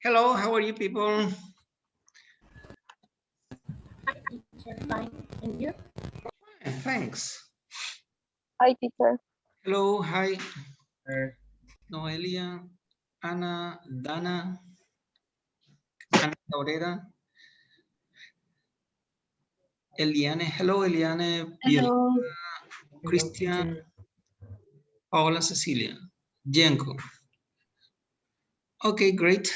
Hello, how are you people? Fine. And you? Thanks. Hi, teacher. Hello, hi. Noelia, Ana, Dana, Ana Cabrera, Eliane. Hello, Eliane. Hello. Christian, Paola Cecilia, Jenko. Okay, great.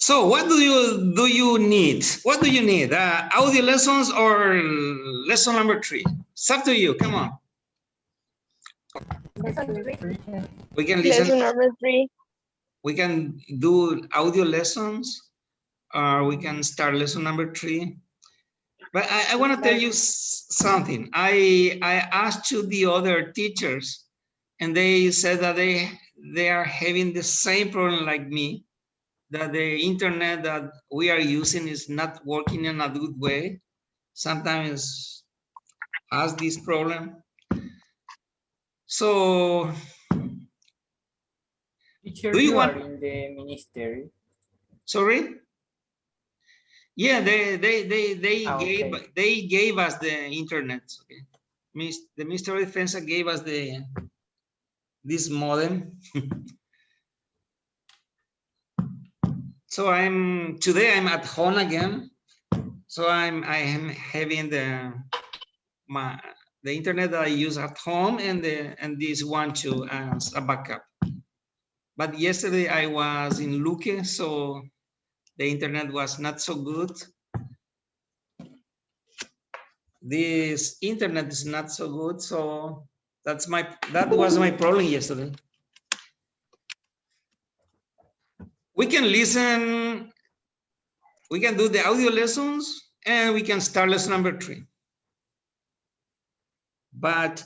So what do you need? What do you need? Audio lessons or lesson number 3? It's up to you. Come on. We can listen. Lesson number 3. We can do audio lessons, or we can start lesson number 3. But I want to tell you something. I asked to the other teachers, and they said that they are having the same problem like me, that the internet that we are using is not working in a good way. Sometimes has this problem. So, Teacher, do you want? Are in the ministry? Sorry. Yeah, they Okay. gave us the internet. Okay, the Ministry of Defense gave us this modem. So today I'm at home again. So I am having the internet that I use at home and this one too as a backup. But yesterday I was in Luque, so the internet was not so good. This internet is not so good, so that was my problem yesterday. We can listen, we can do the audio lessons, and we can start lesson number 3. But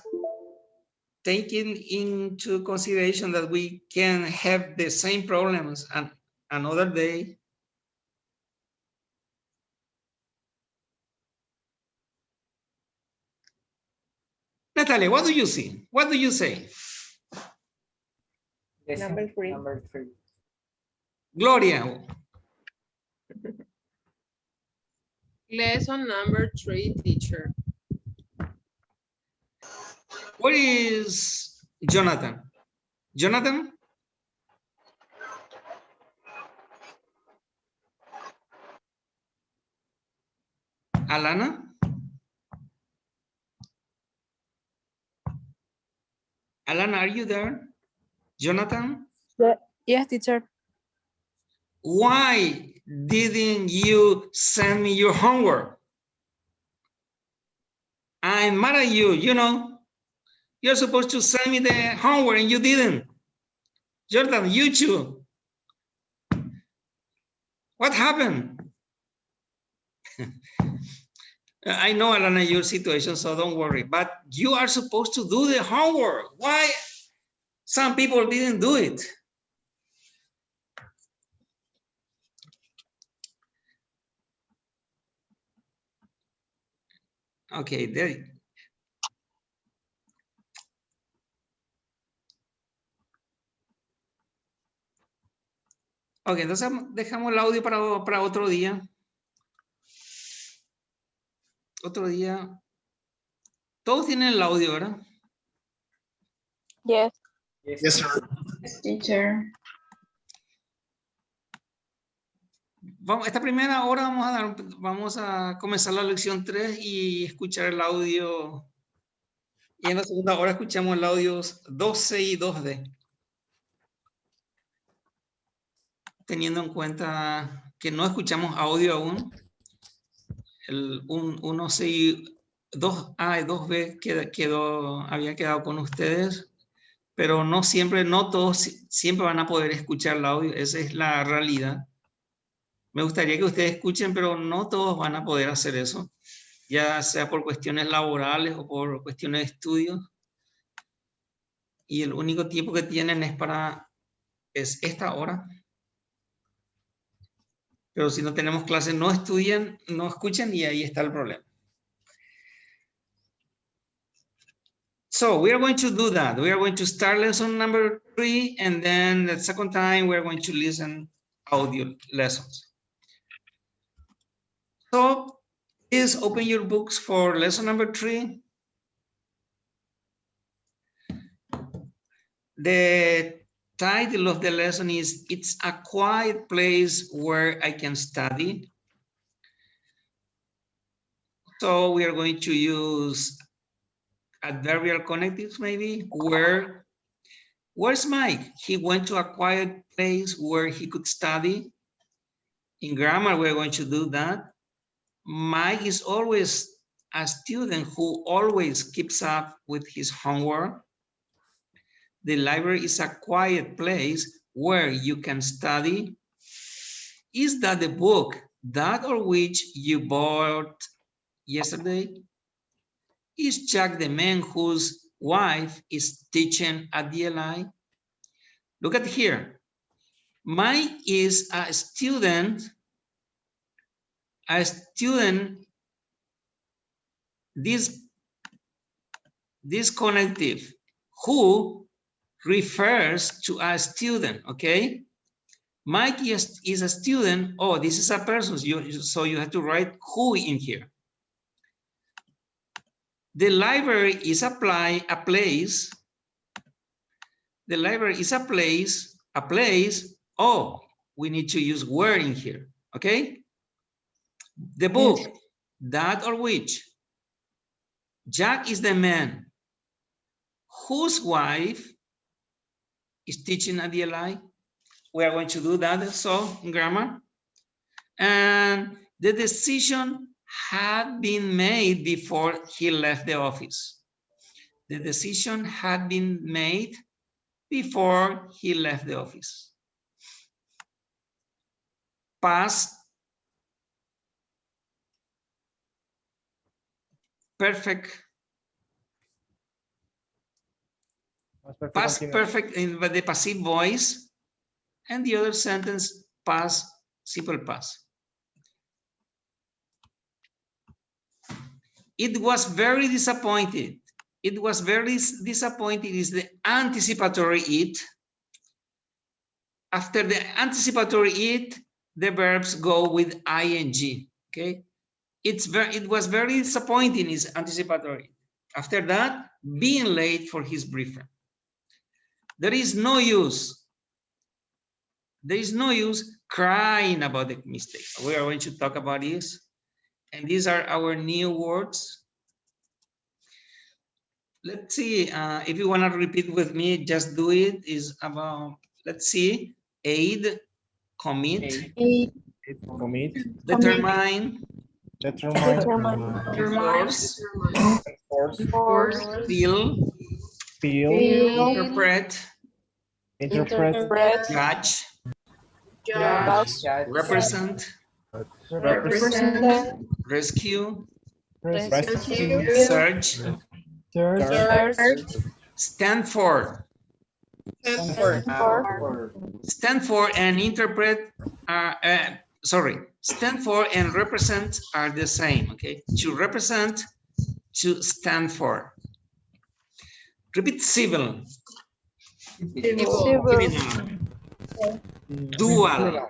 taking into consideration that we can have the same problems another day. Natalia, what do you see? What do you say? Number 3. Number 3. Gloria. Lesson number 3, teacher. What is Jonathan? Jonathan? Alana? Alana, are you there? Jonathan? Yes, teacher. Why didn't you send me your homework? I'm mad at you, you know. You're supposed to send me the homework and you didn't. Jordan, you too. What happened? I know, Alana, your situation, so don't worry. But you are supposed to do the homework. Why some people didn't do it? Okay, there. Ok, entonces dejamos el audio para otro día. Otro día. Todos tienen el audio, ¿verdad? Yes. Yes, sir. Teacher. Esta primera hora vamos a comenzar la lección 3 y escuchar el audio. Y en la segunda hora escuchamos el audio 12 y 2D. Teniendo en cuenta que no escuchamos audio aún. El 1C y 2A y 2B había quedado con ustedes, pero no todos siempre van a poder escuchar el audio, esa es la realidad. Me gustaría que ustedes escuchen, pero no todos van a poder hacer eso, ya sea por cuestiones laborales o por cuestiones de estudio. Y el único tiempo que tienen es esta hora. Pero si no tenemos clases, no estudian, no escuchan y ahí está el problema. So we are going to do that. We are going to start lesson number 3, and then the second time we're going to listen audio lessons. So please open your books for lesson number 3. The title of the lesson is "It's a Quiet Place Where I Can Study." So we are going to use adverbial connectives maybe. Where's Mike? He went to a quiet place where he could study. In grammar, we're going to do that. Mike is always a student who always keeps up with his homework. The library is a quiet place where you can study. Is that the book that or which you bought yesterday? Is Jack the man whose wife is teaching at DLI? Look at here. Mike is a student. This connective who refers to a student, okay? Mike is a student. Oh, this is a person, so you have to write who in here. The library is a place. The library is a place. Oh, we need to use where in here, okay? The book, that or which. Jack is the man whose wife is teaching at DLI. We are going to do that so in grammar. And the decision had been made before he left the office. The decision had been made before he left the office. Past perfect. Past perfect in the passive voice, and the other sentence past simple past. It was very disappointed. It was very disappointed is the anticipatory it. After the anticipatory it, the verbs go with ing. Okay, it was very disappointing is anticipatory. After that, being late for his boyfriend. There is no use. There is no use crying about the mistake. We are going to talk about this. And these are our new words. Let's see, if you want to repeat with me, just do it. Is about, let's see, aid, commit, determine, force, feel, interpret, judge, represent, rescue, search, stand for. Stand for and interpret, stand for and represent are the same, okay? To represent, to stand for. Repeat civil. Dual.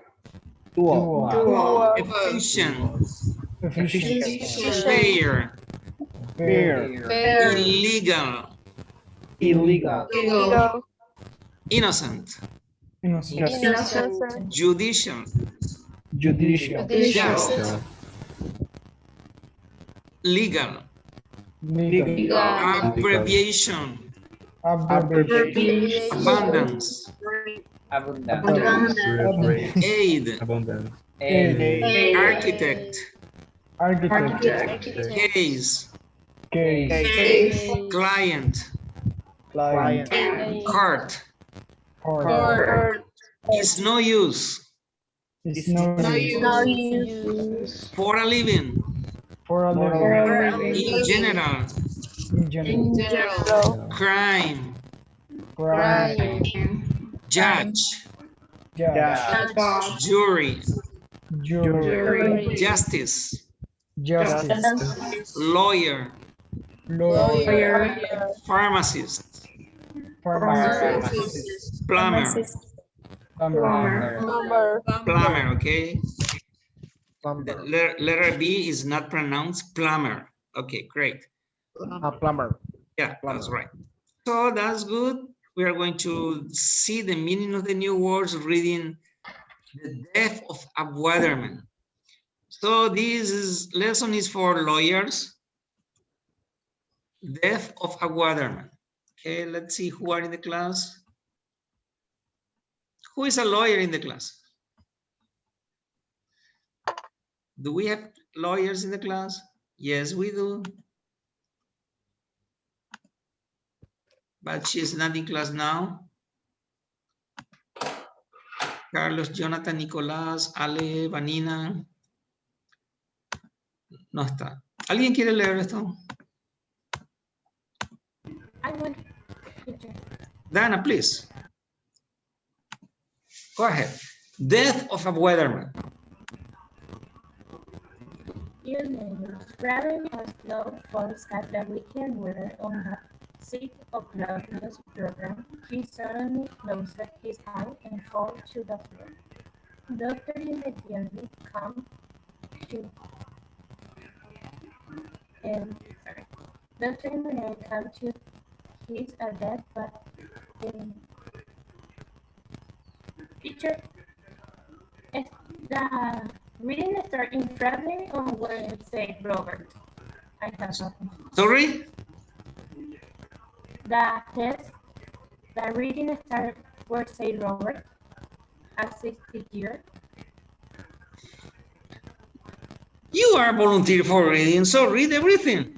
Efficient. Fair. Illegal. Innocent. Judicial. Just. Legal. Abbreviation. Abundance. Aid. Architect. Case. Client. Cart. Is no use. For a living. In general. Crime. Judge. Jury. Justice. Lawyer. Lawyer. Pharmacist. Pharmacist. Plumber. Pharmacist. Plumber. Plumber, okay. The letter B is not pronounced plumber. Okay, great. Plumber. Yeah, that's right. So that's good. We are going to see the meaning of the new words reading the death of a weatherman. So lesson is for lawyers. Death of a weatherman. Okay, let's see who are in the class. Who is a lawyer in the class? Do we have lawyers in the class? Yes, we do. But she's not in class now. Carlos, Jonathan, Nicolás, Ale, Vanina. No está. ¿Alguien quiere leer esto? I will, teacher. Dana, please. Go ahead. Death of a weatherman. Dear neighbors, Raven has no forecast that weekend weather on the 6 o'clock news program. He suddenly closed his eye and fell to the floor. Doctor immediately come to Doctor immediately come to his death, but teacher, the reading start in Friday on Wednesday, Robert. I have nothing. Sorry? The reading start Wednesday, Robert, at 60 years. You are volunteer for reading, so read everything.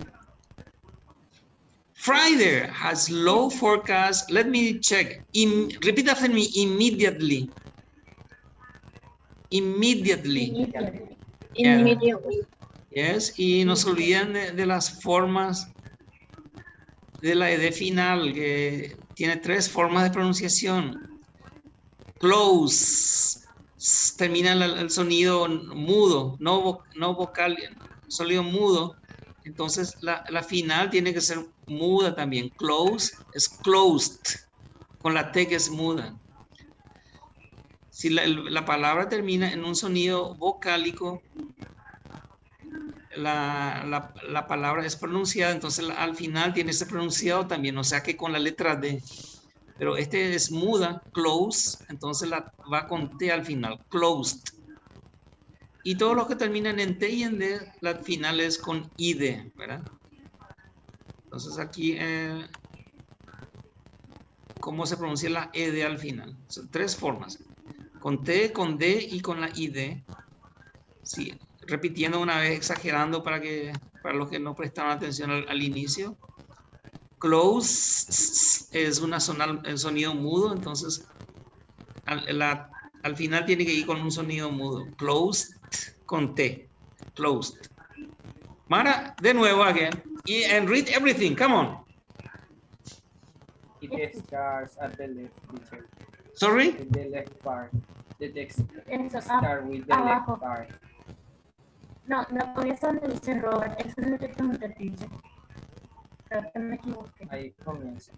Friday has low forecast. Let me check. Repeat after me, immediately. Immediately. Immediately. Yes, y no se olviden de las formas de la ED final, que tiene 3 formas de pronunciación. Close, termina el sonido mudo, no vocal, sonido mudo. Entonces la final tiene que ser muda también. Close es closed, con la T que es muda. Si la palabra termina en un sonido vocálico, la palabra es pronunciada, entonces al final tiene que ser pronunciado también, o sea que con la letra D. Pero este es muda, close, entonces va con T al final, closed. Y todos los que terminan en T y en D, la final es con ID, ¿verdad? Entonces aquí, ¿cómo se pronuncia la ED al final? Son 3 formas, con T, con D y con la ID. Sí, repitiendo una vez, exagerando para los que no prestaron atención al inicio. Close es el sonido mudo, entonces al final tiene que ir con un sonido mudo. Closed con T. Closed. Mara, de nuevo again. And read everything. Come on. It starts at the left, teacher. Sorry? With the left part. The text Eso, start with the abajo. left part. No, comienza donde dice Robert. Eso es lo que pregunté, teacher. Creo que me equivoqué. Ahí comienza.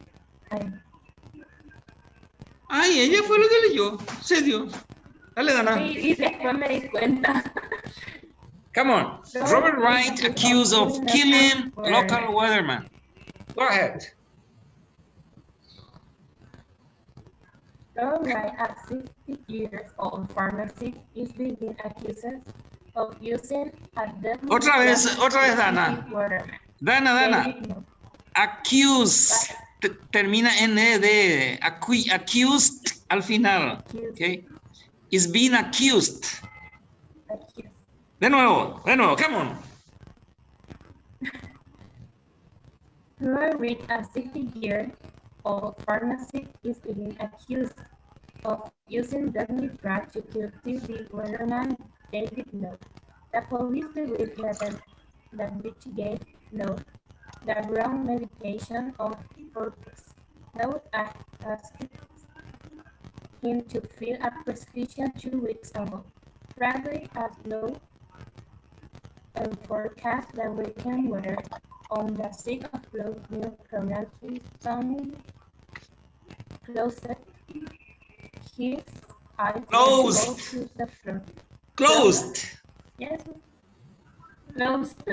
Ahí. Ay, ella fue lo que leyó. Se dio. Dale, Dana. Sí, y después me di cuenta. Come on. Robert Wright accused of killing local weatherman. Go ahead. Robert Wright, a 60-year-old pharmacist, is being accused of using a deadly Otra vez, Dana. weatherman. Dana. Accused. Termina en ED. Accused al final. Okay. Is being accused. De nuevo, come on. Robert Wright, a 60-year-old pharmacist, is being accused of using deadly drugs to kill TV weatherman David Lowe. The police believe that Michigate Lowe the wrong medication on purpose. Lowe asked him to fill a prescription 2 weeks ago. Frederick asked Lowe and forecast the weekend weather on the 6th of close near pregnancy tummy, closed his eyes and Closed. fell to the floor. Closed. Yes, closed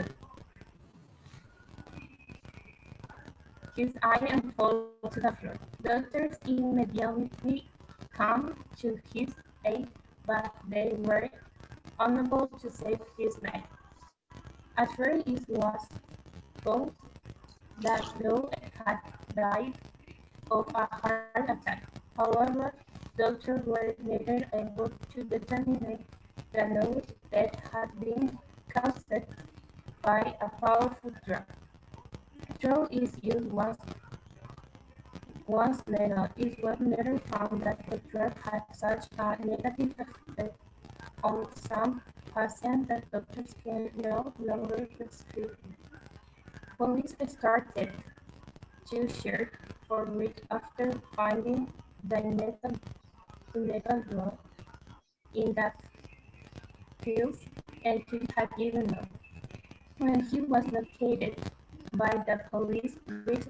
his eye and fall to the floor. Doctors immediately came to his aid, but they were unable to save his life. At first it was thought that Lou had died of a heart attack. However, doctors were later able to determine that Lou's death had been caused by a powerful drug. Through its use once legal, it was later found that the drug had such a negative effect on some patients that doctors can no longer prescribe. Police started to search for weeks after finding the illegal drug in that field, and he had given up. When he was located by the police, which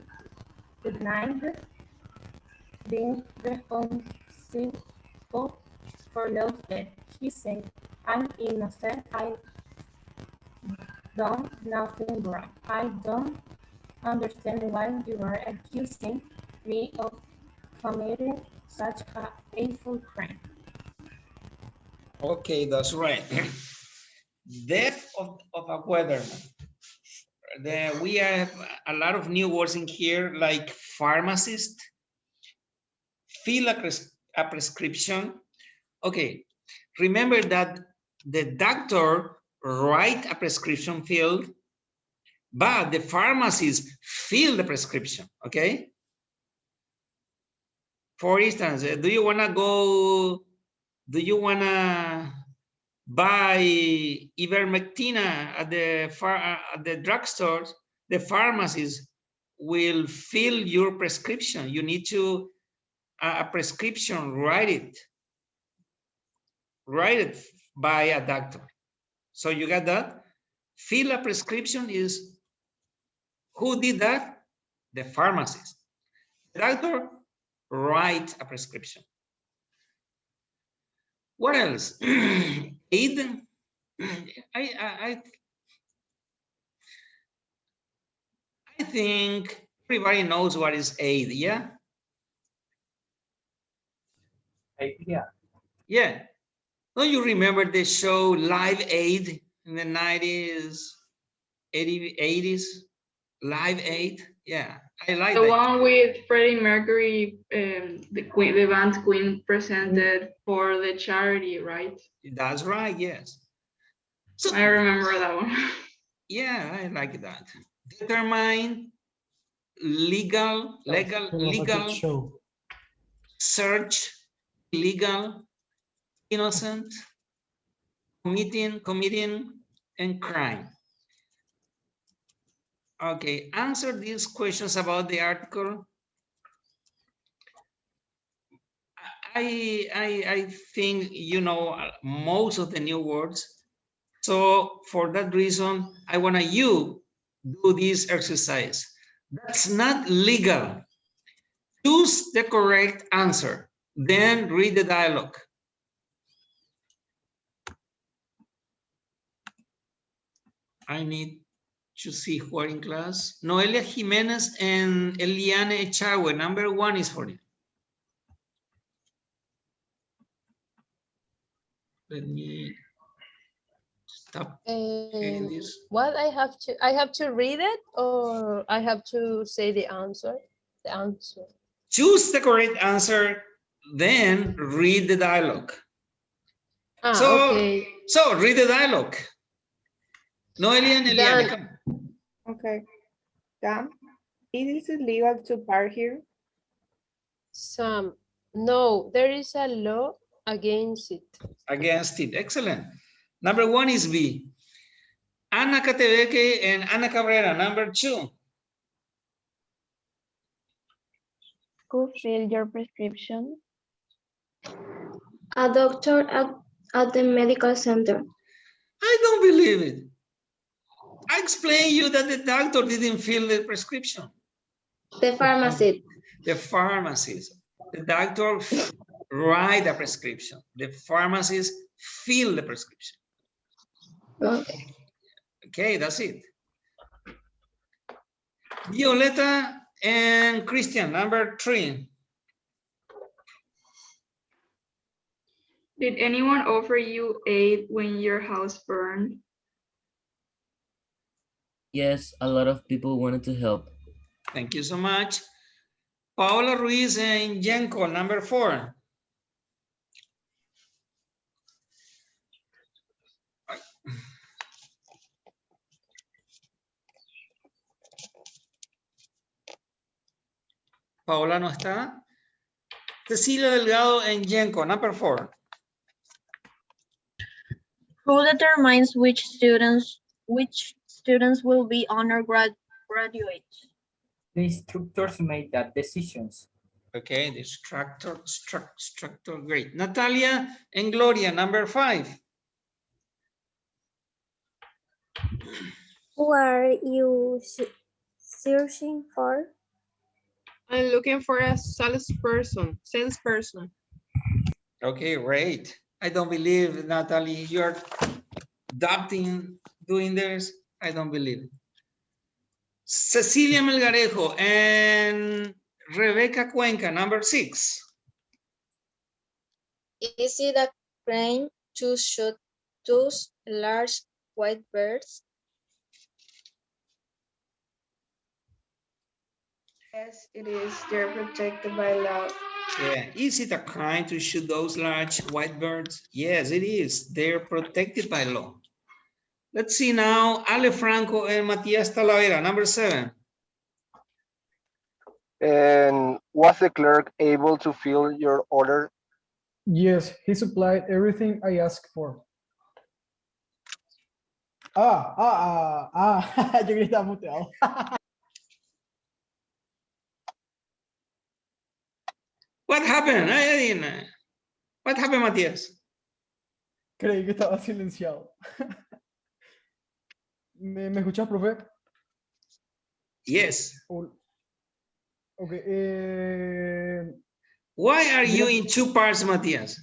denied being responsible for Lowe's death, he said, "I'm innocent. I done nothing wrong. I don't understand why you are accusing me of committing such a hateful crime." Okay, that's right. Death of a weatherman. We have a lot of new words in here, like pharmacist, fill a prescription. Okay, remember that the doctor write a prescription filled, but the pharmacist fill the prescription, okay? For instance, do you wanna buy ivermectin at the drugstore? The pharmacist will fill your prescription. You need to a prescription, write it by a doctor. So you got that? Fill a prescription is, who did that? The pharmacist. The doctor write a prescription. What else? Aid. I think everybody knows what is aid, yeah? Yeah. Yeah. Don't you remember the show Live Aid in the 90s, 80s? Live Aid? Yeah, I like The that. one with Freddie Mercury, the band Queen presented for the charity, right? That's right, yes. So, I remember that one. yeah, I like that. Determine legal, search, legal, innocent, committing, and crime. Okay, answer these questions about the article. I think you know most of the new words. So for that reason, I want you do this exercise. That's not legal. Choose the correct answer, then read the dialogue. I need to see who are in class. Noelia Jimenez and Eliane Echagüe, number 1 is for you. Let me stop sharing this. What I have to read it, or I have to say the answer? The answer. Choose the correct answer, then read the dialogue. Okay. So read the dialogue. Noelia and Eliane, come. Okay. Dan, is it legal to park here? Sam, no, there is a law against it. Against it, excellent. Number 1 is B. Ana Catebeke and Ana Cabrera, number 2. Who filled your prescription? A doctor at the medical center. I don't believe it. I explained you that the doctor didn't fill the prescription. The pharmacist. The pharmacist. The doctor write a prescription. The pharmacist fill the prescription. Okay. Okay, that's it. Violeta and Christian, number 3. Did anyone offer you aid when your house burned? Yes, a lot of people wanted to help. Thank you so much. Paola Ruiz and Jenko, number 4. Paola no está. Cecilia Delgado and Jenko, number 4. Who determines which students will be honor graduates? The instructors made that decisions. Okay, the structure, great. Natalia and Gloria, number 5. Who are you searching for? I'm looking for a salesperson. Okay, great. I don't believe, Natalie, you're doubting doing this. I don't believe it. Cecilia Melgarejo and Rebecca Cuenca, number 6. Is it a crime to shoot those large white birds? Yes, it is. They're protected by law. Yeah, is it a crime to shoot those large white birds? Yes, it is. They're protected by law. Let's see now, Ale Franco and Matias Talavera, number 7. And was the clerk able to fill your order? Yes, he supplied everything I asked for. Yo quería estar muteado. What happened? What happened, Matias? Creí que estaba silenciado. ¿Me escuchas, profe? Yes. Okay. Why are you in 2 parts, Matias?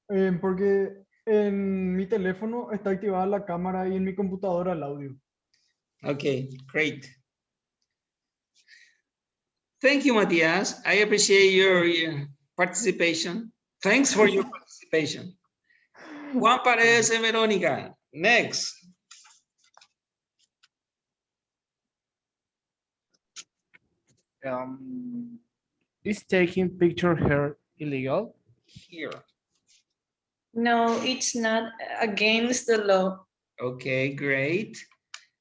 Porque en mi teléfono está activada la cámara y en mi computadora el audio. Okay, great. Thank you, Matias. I appreciate your participation. Thanks for your participation. Juan Paredes and Verónica, next. Is taking picture here illegal? Here. No, it's not against the law. Okay, great.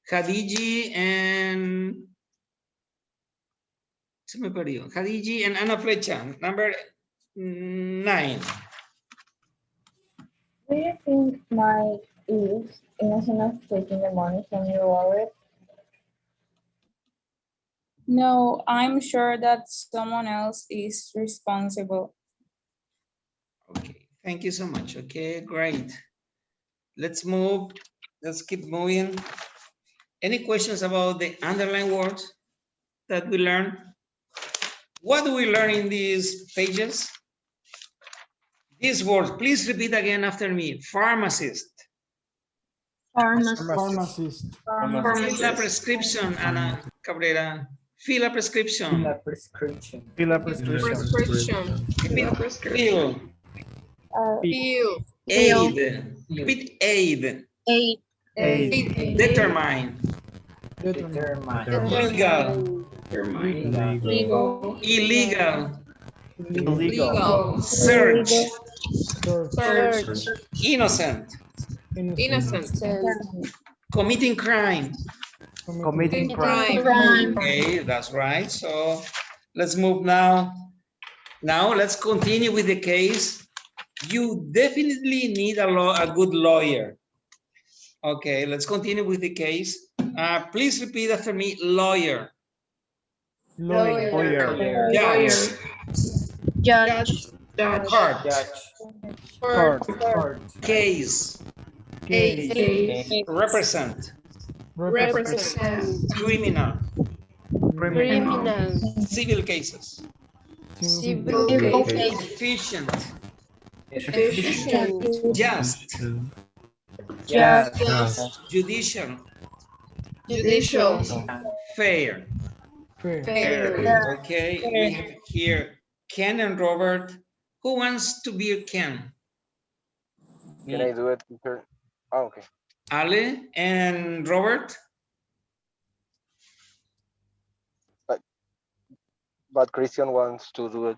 Khadiji and Khadiji and Ana Flecha, number 9. Do you think Mike is innocent of taking the money from your wallet? No, I'm sure that someone else is responsible. Okay, thank you so much. Okay, great. Let's move. Let's keep moving. Any questions about the underlined words that we learned? What do we learn in these pages? These words, please repeat again after me. Pharmacist. Pharmacist. Fill a prescription, Ana Cabrera. Fill a prescription. Fill a prescription. Fill. Aid. Repeat aid. Determine. Legal. Illegal. Search. Innocent. Committing crime. Committing crime. Okay, that's right. So let's move now. Now let's continue with the case. You definitely need a good lawyer. Okay, let's continue with the case. Please repeat after me, lawyer. Lawyer. Judge. Judge. Court. Case. Represent. represent, criminal, criminal, civil cases, civil Civil case, case. efficient, efficient, just, Just. judicial, Judicial. fair. fair, Okay, we have here Ken and Robert. Who wants to be Ken? Can I do it, teacher? Oh, okay. Ale and Robert? But Christian wants to do it.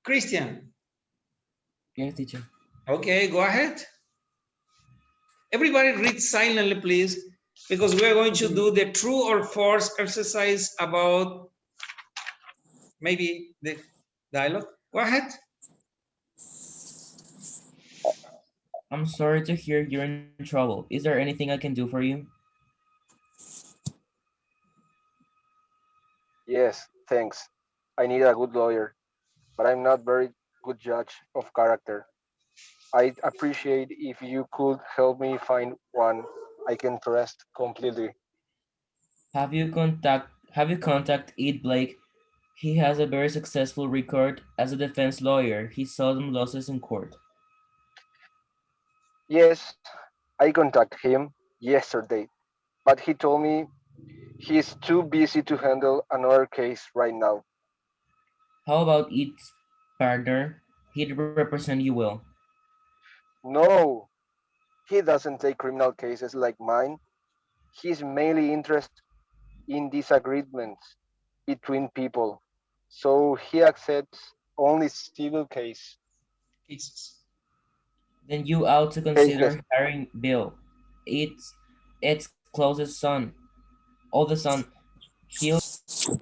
Christian. Yes, teacher. Okay, go ahead. Everybody read silently, please, because we're going to do the true or false exercise about maybe the dialogue. Go ahead. I'm sorry to hear you're in trouble. Is there anything I can do for you? Yes, thanks. I need a good lawyer, but I'm not very good judge of character. I'd appreciate if you could help me find one I can trust completely. Have you contact Ed Blake? He has a very successful record as a defense lawyer. He seldom loses in court. Yes, I contacted him yesterday, but he told me he's too busy to handle another case right now. How about Ed's partner? He'd represent you well. No, he doesn't take criminal cases like mine. He's mainly interested in disagreements between people, so he accepts only civil cases. Then you ought to consider hiring Bill, Ed's closest son, oldest son. He'll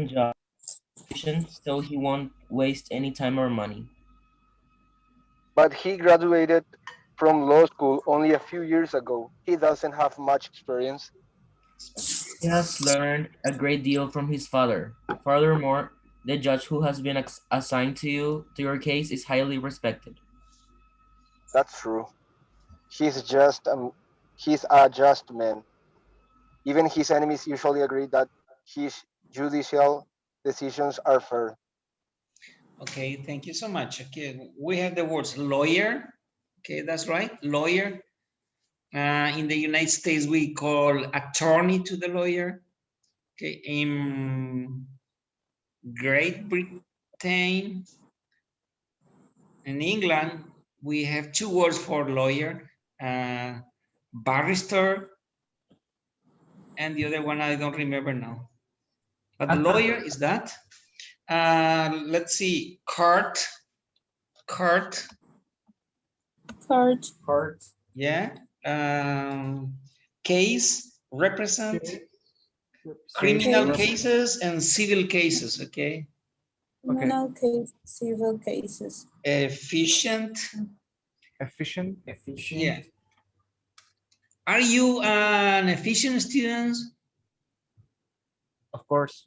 job so he won't waste any time or money. But he graduated from law school only a few years ago. He doesn't have much experience. He has learned a great deal from his father. Furthermore, the judge who has been assigned to your case is highly respected. That's true. He's a just man. Even his enemies usually agree that his judicial decisions are fair. Okay, thank you so much. Okay, we have the words lawyer. Okay, that's right, lawyer. In the United States, we call attorney to the lawyer. Okay, in Great Britain, in England, we have two words for lawyer, barrister, and the other one I don't remember now. But the lawyer is that. Let's see, court. Yeah. Case, represent, criminal cases and civil cases, okay? Criminal case, civil cases. Efficient. Efficient. Yeah. Are you an efficient student? Of course.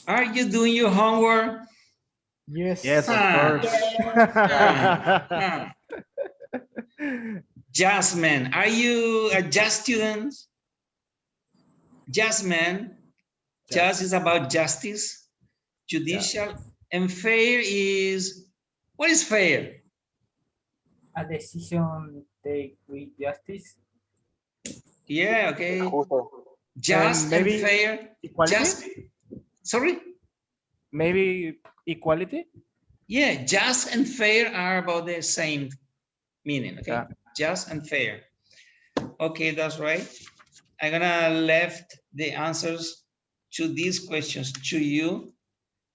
Are you doing your homework? Yes, of course. Jasmine, are you a just student? Jasmine, just is about justice, judicial, and fair is, what is fair? A decision take with justice. Yeah, okay. Just and fair. Equality? Sorry? Maybe equality? Yeah, just and fair are about the same meaning, okay? Yeah. Just and fair. Okay, that's right. I'm gonna left the answers to these questions to you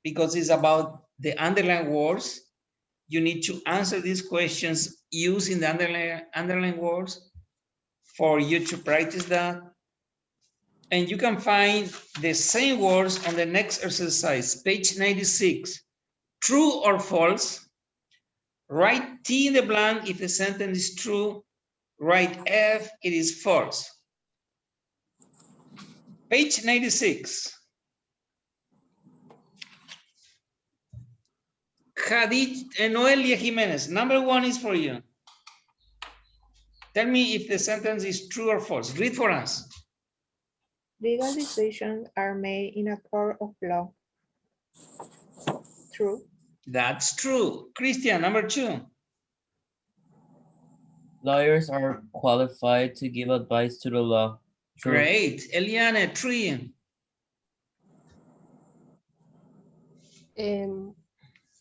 because it's about the underlined words. You need to answer these questions using the underlined words for you to practice that. And you can find the same words on the next exercise, page 96. True or false? Write T in the blank if the sentence is true. Write F, it is false. Page 96. Noelia Jimenez, number one is for you. Tell me if the sentence is true or false. Read for us. Legal decisions are made in a court of law. True. That's true. Christian, number 2. Lawyers are qualified to give advice to the law. True. Great. Eliane, 3.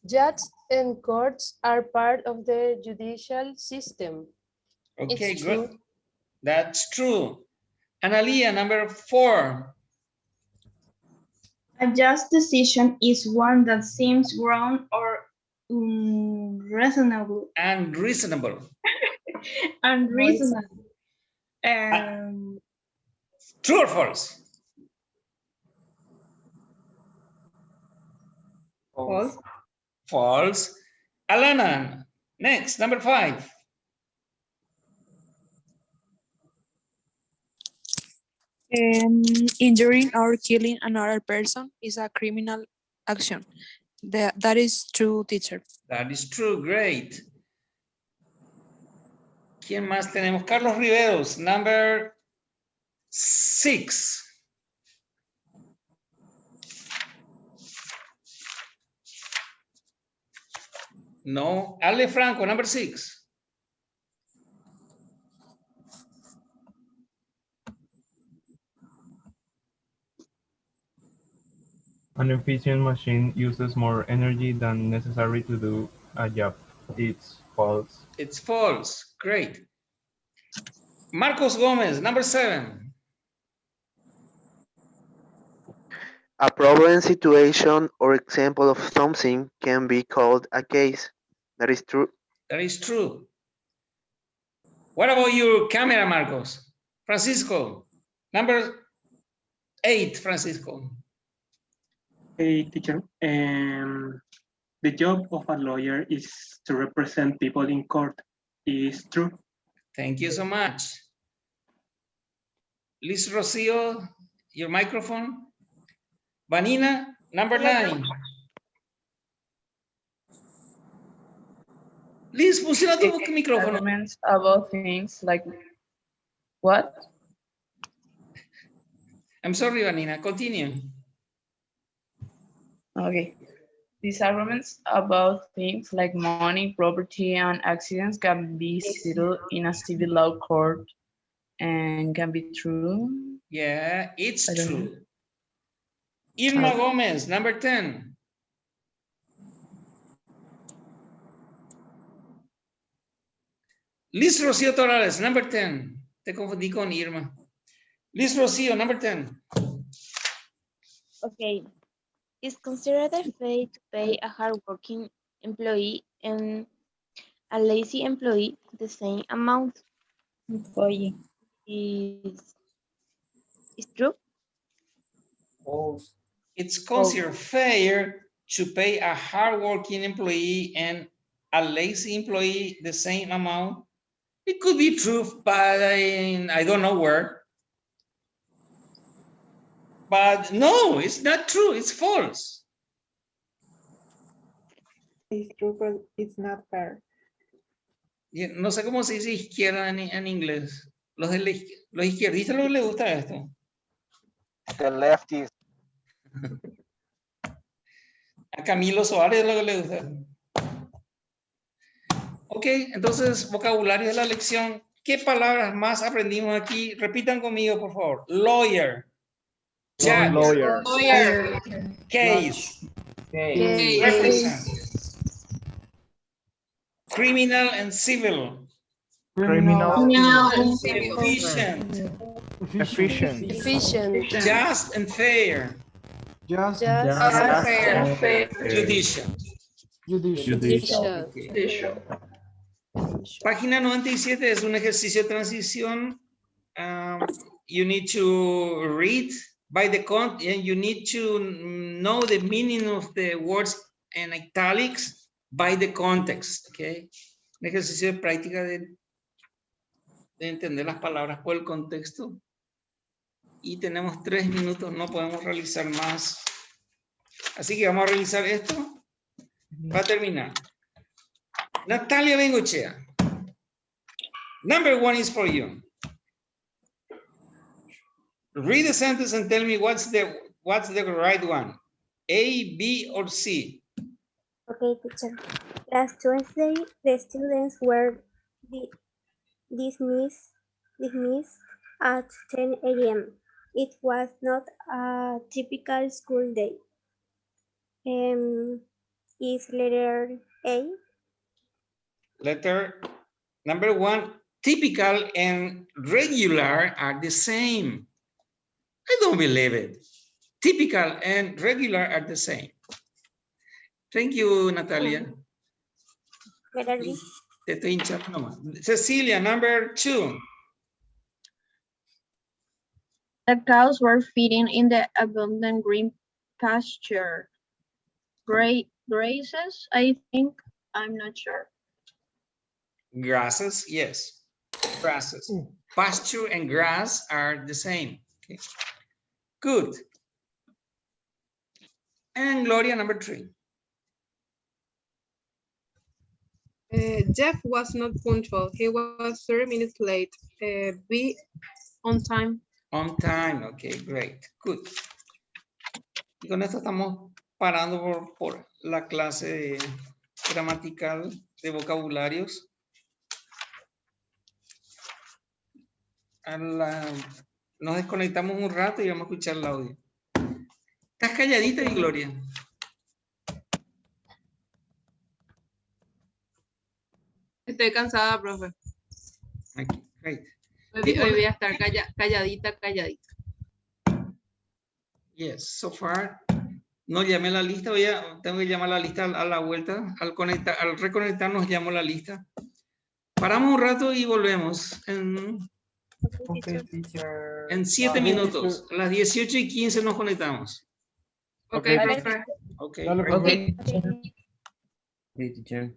Judges and courts are part of the judicial system. Okay, It's good. true. That's true. Analia, number 4. A just decision is one that seems wrong or unreasonable. Unreasonable. Unreasonable. True or false? False. False. Alana, next, number 5. Injuring or killing another person is a criminal action. That is true, teacher. That is true, great. ¿Quién más tenemos? Carlos Riveros, number 6. No, Ale Franco, number 6. An efficient machine uses more energy than necessary to do a job. It's false. It's false. Great. Marcos Gomez, number 7. A problem, situation, or example of something can be called a case. That is true. That is true. What about your camera, Marcos? Francisco, number 8, Francisco. Hey, teacher. The job of a lawyer is to represent people in court. Is true. Thank you so much. Liz Rocio, your microphone. Vanina, number 9. Liz, funciona tu micrófono. Arguments about things like what? I'm sorry, Vanina. Continue. Okay. These arguments about things like money, property, and accidents can be settled in a civil law court and can be true. Yeah, it's I don't true. know. Irma Oh. Gomez, number 10. Liz Rocio Torales, number 10. Te confundí con Irma. Liz Rocio, number 10. Okay. It's considered a fair to pay a hardworking employee and a lazy employee the same amount. Employee. Is true? False. It's considered fair to pay a hardworking employee and a lazy employee the same amount. It could be true, but I don't know where. But no, it's not true. It's false. It's true, but it's not fair. No sé cómo se dice izquierda en inglés. Los izquierdistas no les gusta esto. The lefties. A Camilo Soares es lo que le gusta. Ok, entonces, vocabulario de la lección. ¿Qué palabras más aprendimos aquí? Repitan conmigo, por favor. Lawyer. Judge. Lawyer. Lawyer. Case. Case. Represent. Criminal and civil. Criminal. Efficient. Efficient. Efficient. Just and fair. Just. Fair. Judicial. Judicial. Judicial. Página 97 es un ejercicio de transición. You need to read by the content, and you need to know the meaning of the words in italics by the context. Okay. Un ejercicio de práctica de entender las palabras por el contexto. Y tenemos 3 minutos, no podemos realizar más. Así que vamos a realizar esto para terminar. Natalia Bengochea. Number 1 is for you. Read the sentence and tell me what's the right one. A, B, or C? Okay, teacher. Last Tuesday, the students were dismissed at 10 a.m. It was not a typical school day. Is letter A? Letter number 1, typical and regular are the same. I don't believe it. Typical and regular are the same. Thank you, Natalia. Letter B. Te estoy hinchando nomás. Cecilia, number 2. The cows were feeding in the abundant green pasture. Grasses, I think. I'm not sure. Grasses, yes. Grasses. Pasture and grass are the same. Okay. Good. And Gloria, number 3. Jeff was not punctual. He was 30 minutes late. Be on time. On time, okay, great, good. Y con esto estamos parando por la clase gramatical de vocabularios. Nos desconectamos un rato y vamos a escuchar el audio. ¿Estás calladita, y Gloria? Estoy cansada, profe. Aquí, great. Hoy voy a estar calladita. Yes, so far. No llamé la lista, tengo que llamar la lista a la vuelta. Al reconectarnos llamo la lista. Paramos un rato y volvemos en 7 minutos. A las 18:15 nos conectamos. Okay, profe. Okay. Okay, teacher.